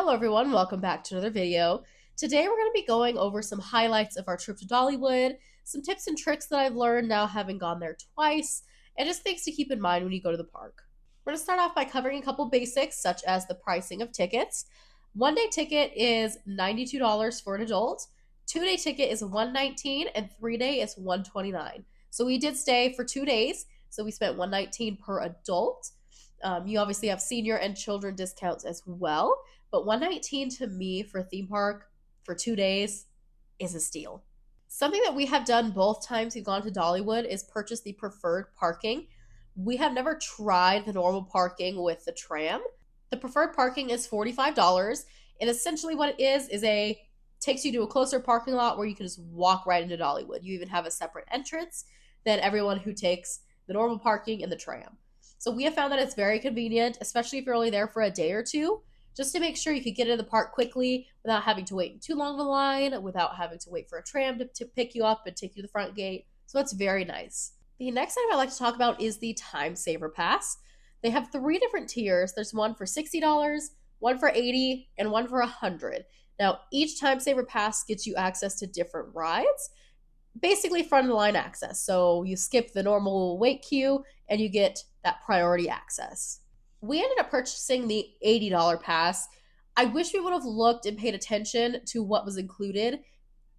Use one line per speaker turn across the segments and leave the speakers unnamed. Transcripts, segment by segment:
Hello everyone, welcome back to another video. Today we're going to be going over some highlights of our trip to Dollywood, some tips and tricks that I've learned now having gone there twice, and just things to keep in mind when you go to the park. We're going to start off by covering a couple basics such as the pricing of tickets. One-day ticket is $92 for an adult, two-day ticket is $119, and three-day is $129. So we did stay for 2 days, so we spent $119 per adult. You obviously have senior and children discounts as well. But 119 to me for a theme park for 2 days is a steal. Something that we have done both times we've gone to Dollywood is purchase the preferred parking. We have never tried the normal parking with the tram. The preferred parking is $45, and essentially what it is a takes you to a closer parking lot where you can just walk right into Dollywood. You even have a separate entrance than everyone who takes the normal parking and the tram. So we have found that it's very convenient, especially if you're only there for a day or two, just to make sure you could get into the park quickly without having to wait too long of a line, without having to wait for a tram to pick you up and take you to the front gate. So it's very nice. The next item I'd like to talk about is the Time Saver Pass. They have 3 different tiers. There's one for $60, one for $80, and one for $100. Now, each Time Saver Pass gets you access to different rides, basically front of the line access. So you skip the normal wait queue and you get that priority access. We ended up purchasing the $80 pass. I wish we would have looked and paid attention to what was included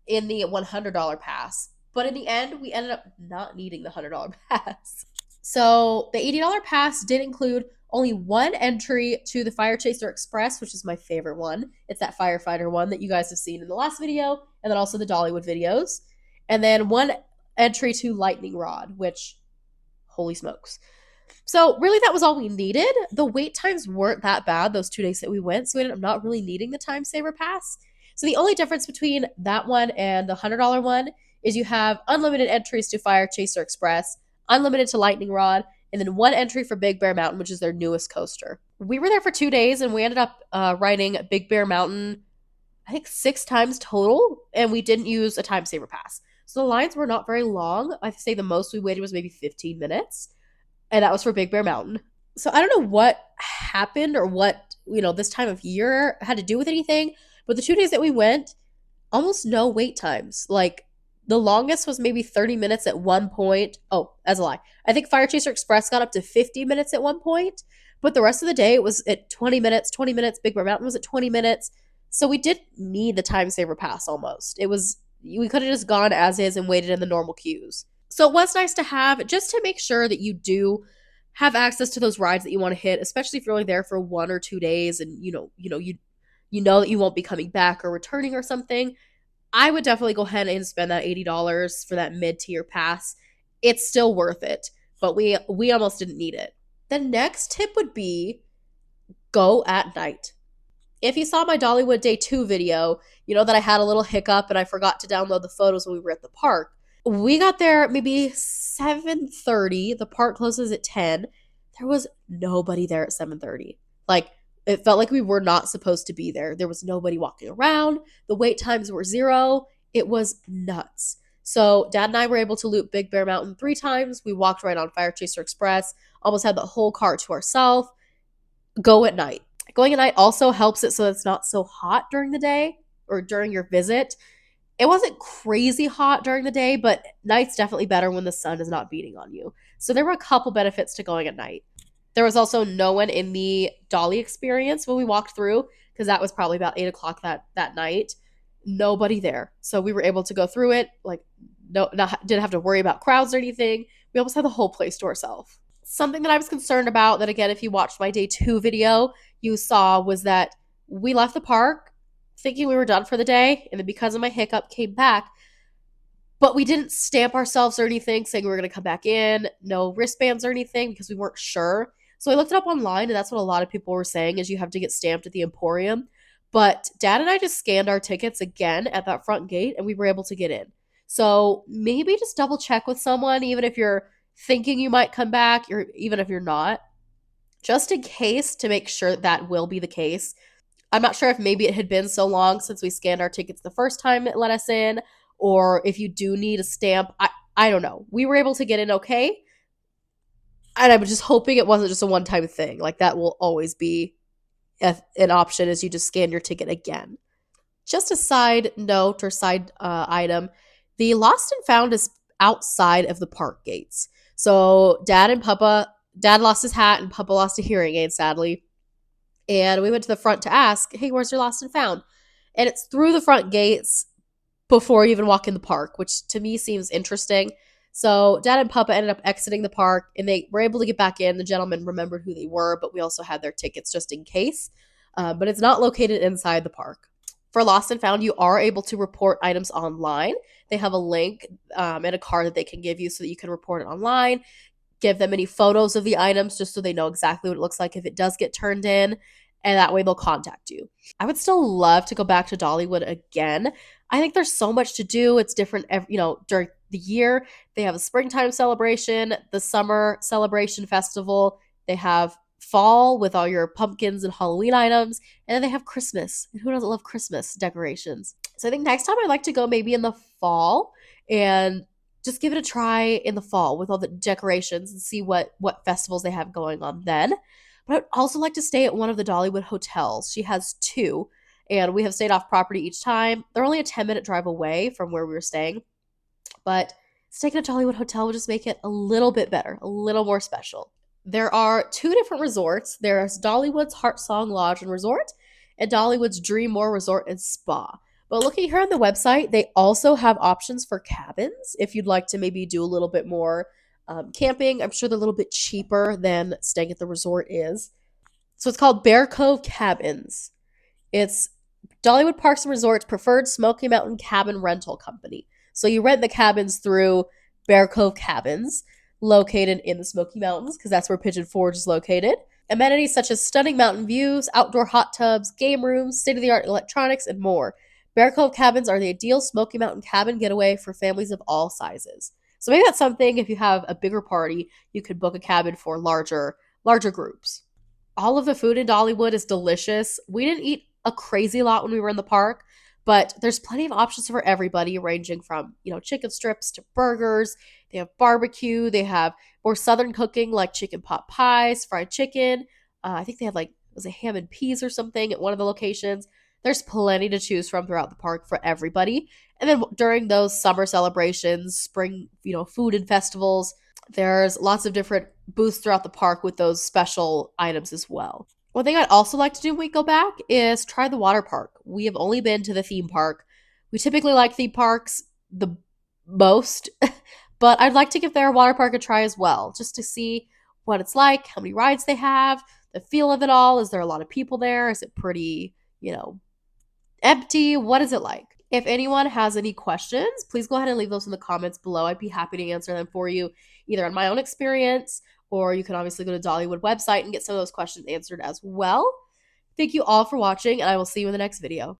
in the $100 pass. But in the end, we ended up not needing the $100 pass. So the $80 pass did include only one entry to the Fire Chaser Express, which is my favorite one. It's that firefighter one that you guys have seen in the last video, and then also the Dollywood videos. And then one entry to Lightning Rod, which, holy smokes. So really that was all we needed. The wait times weren't that bad those 2 days that we went, so we ended up not really needing the Time Saver Pass. So the only difference between that one and the $100 one is you have unlimited entries to Fire Chaser Express, unlimited to Lightning Rod, and then one entry for Big Bear Mountain, which is their newest coaster. We were there for 2 days, and we ended up riding Big Bear Mountain, I think 6 times total, and we didn't use a Time Saver Pass. So the lines were not very long. I'd say the most we waited was maybe 15 minutes. And that was for Big Bear Mountain. So I don't know what happened or what, this time of year had to do with anything, but the 2 days that we went, almost no wait times. Like, the longest was maybe 30 minutes at one point. Oh, as a lie. I think Fire Chaser Express got up to 50 minutes at one point, but the rest of the day it was at 20 minutes, 20 minutes. Big Bear Mountain was at 20 minutes. So we did need the Time Saver Pass almost. We could have just gone as is and waited in the normal queues. So it was nice to have, just to make sure that you do have access to those rides that you want to hit, especially if you're only there for 1 or 2 days and you know that you won't be coming back or returning or something. I would definitely go ahead and spend that $80 for that mid-tier pass. It's still worth it, but we almost didn't need it. The next tip would be go at night. If you saw my Dollywood Day 2 video, you know that I had a little hiccup and I forgot to download the photos when we were at the park. We got there maybe 7:30. The park closes at 10. There was nobody there at 7:30. Like, it felt like we were not supposed to be there. There was nobody walking around. The wait times were 0. It was nuts. So Dad and I were able to loop Big Bear Mountain 3 times. We walked right on Fire Chaser Express. Almost had the whole cart to ourselves. Go at night. Going at night also helps it so it's not so hot during the day or during your visit. It wasn't crazy hot during the day, but night's definitely better when the sun is not beating on you. So there were a couple benefits to going at night. There was also no one in the Dolly experience when we walked through, because that was probably about 8 o'clock that night. Nobody there. So we were able to go through it, didn't have to worry about crowds or anything. We almost had the whole place to ourselves. Something that I was concerned about, that again, if you watched my day 2 video, you saw, was that we left the park thinking we were done for the day, and then because of my hiccup came back, but we didn't stamp ourselves or anything saying we were going to come back in, no wristbands or anything, because we weren't sure. So I looked it up online, and that's what a lot of people were saying, is you have to get stamped at the Emporium. But Dad and I just scanned our tickets again at that front gate, and we were able to get in. So maybe just double check with someone, even if you're thinking you might come back, or even if you're not, just in case, to make sure that will be the case. I'm not sure if maybe it had been so long since we scanned our tickets the first time it let us in, or if you do need a stamp. I don't know. We were able to get in okay, and I was just hoping it wasn't just a one-time thing. Like, that will always be an option is you just scan your ticket again. Just a side note or side item, the lost and found is outside of the park gates. So dad lost his hat and Papa lost a hearing aid, sadly. And we went to the front to ask, hey, where's your lost and found? And it's through the front gates before you even walk in the park, which to me seems interesting. So Dad and Papa ended up exiting the park and they were able to get back in. The gentleman remembered who they were, but we also had their tickets just in case. But it's not located inside the park. For Lost and Found, you are able to report items online. They have a link and a card that they can give you so that you can report it online. Give them any photos of the items just so they know exactly what it looks like if it does get turned in, and that way they'll contact you. I would still love to go back to Dollywood again. I think there's so much to do. It's different, during the year. They have a springtime celebration, the summer celebration festival. They have fall with all your pumpkins and Halloween items, and then they have Christmas. And who doesn't love Christmas decorations? So I think next time I'd like to go maybe in the fall and just give it a try in the fall with all the decorations and see what festivals they have going on then. But I'd also like to stay at one of the Dollywood hotels. She has two, and we have stayed off property each time. They're only a 10-minute drive away from where we were staying, but staying at a Dollywood hotel would just make it a little bit better, a little more special. There are two different resorts. There's Dollywood's Heart Song Lodge and Resort and Dollywood's Dreammore Resort and Spa. But looking here on the website, they also have options for cabins if you'd like to maybe do a little bit more camping. I'm sure they're a little bit cheaper than staying at the resort is. So it's called Bear Cove Cabins. It's Dollywood Parks and Resorts' preferred Smoky Mountain cabin rental company. So you rent the cabins through Bear Cove Cabins, located in the Smoky Mountains, because that's where Pigeon Forge is located. Amenities such as stunning mountain views, outdoor hot tubs, game rooms, state-of-the-art electronics, and more. Bear Cove Cabins are the ideal Smoky Mountain cabin getaway for families of all sizes. So maybe that's something, if you have a bigger party, you could book a cabin for larger groups. All of the food in Dollywood is delicious. We didn't eat a crazy lot when we were in the park, but there's plenty of options for everybody, ranging from, chicken strips to burgers. They have barbecue. They have more southern cooking like chicken pot pies, fried chicken. I think they had was it ham and peas or something at one of the locations. There's plenty to choose from throughout the park for everybody. And then during those summer celebrations, spring, food and festivals, there's lots of different booths throughout the park with those special items as well. One thing I'd also like to do when we go back is try the water park. We have only been to the theme park. We typically like theme parks the most, but I'd like to give their water park a try as well, just to see what it's like, how many rides they have, the feel of it all. Is there a lot of people there? Is it pretty, empty? What is it like? If anyone has any questions, please go ahead and leave those in the comments below. I'd be happy to answer them for you, either on my own experience, or you can obviously go to Dollywood website and get some of those questions answered as well. Thank you all for watching, and I will see you in the next video.